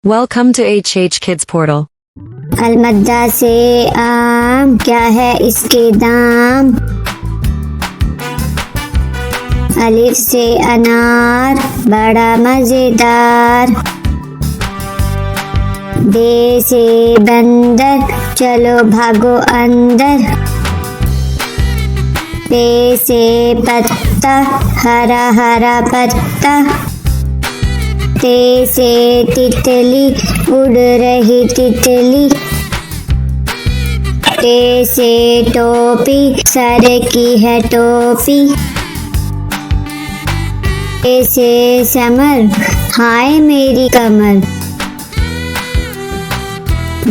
Welcome to HH Kids Portal. अलमद्दा से आम, क्या है इसके दाम। अलिफ से अनार, बड़ा मजेदार। बे से बंदर, चलो भागो अंदर। पे से पत्ता, हरा हरा पत्ता। ते से तितली, उड़ रही तितली। टे से टोपी, सर की है टोपी। टे से समर, हाय मेरी कमर।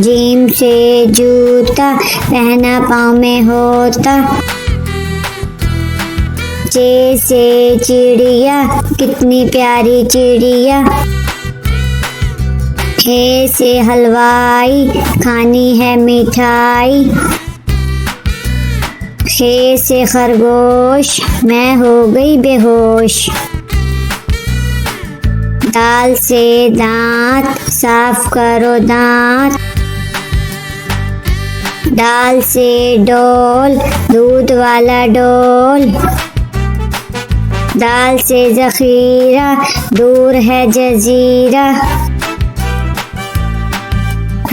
जीम से जूता, पहना पाँव में होता। चे से चिड़िया, कितनी प्यारी चिड़िया। हे से हलवाई, खानी है मिठाई। खे से खरगोश, मैं हो गई बेहोश। दाल से दांत, साफ करो दांत। दाल से डोल, दूध वाला डोल। दाल से जखीरा, दूर है जजीरा।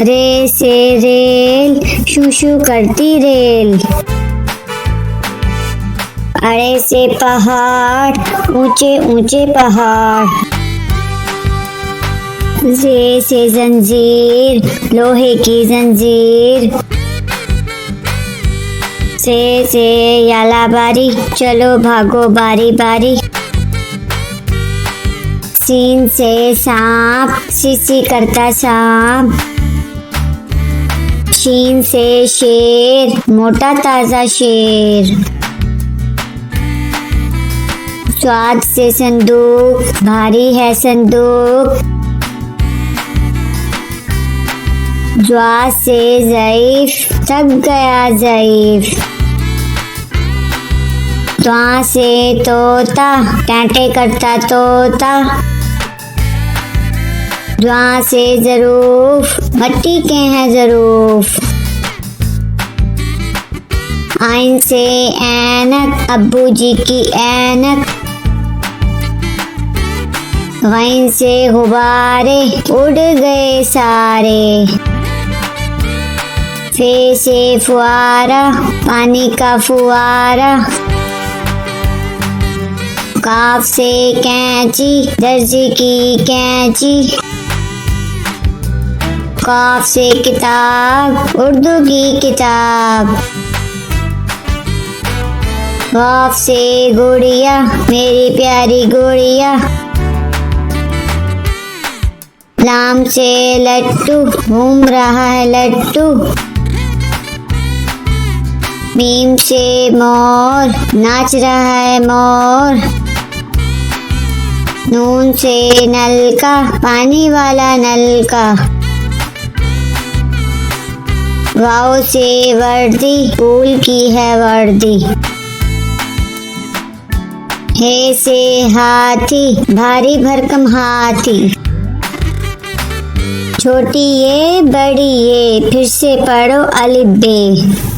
रे से रेल, शू शू करती रेल। अड़े से पहाड़, ऊंचे ऊंचे पहाड़। जे से जंजीर, लोहे की जंजीर। से याला बारी, चलो भागो बारी बारी। सीन से सांप, सीसी करता सांप। शीन से शेर, मोटा ताजा शेर। स्वाद से संदूक, भारी है संदूक। ज्वा से ज़ईफ, थक गया ज़ईफ। त्वा से तोता, टांटे करता तोता। द्वा से ज़रूफ, मट्टी के हैं ज़रूफ। आइन से ऐनक, अब्बू जी की ऐनक। गैन से गुब्बारे, उड़ गए सारे। फे से फुआरा, पानी का फुआरा। काफ से कैंची, दर्जी की कैंची। काफ से किताब, उर्दू की किताब। गाफ से गुड़िया, मेरी प्यारी गुड़िया। लाम से लट्टू, घूम रहा है लट्टू। मीम से मोर, नाच रहा है मोर। नून से नलका, पानी वाला नलका। वाव से वर्दी, फूल की है वर्दी। हे से हाथी, भारी भरकम हाथी। छोटी ये बड़ी ये, फिर से पढ़ो अलिफ बे।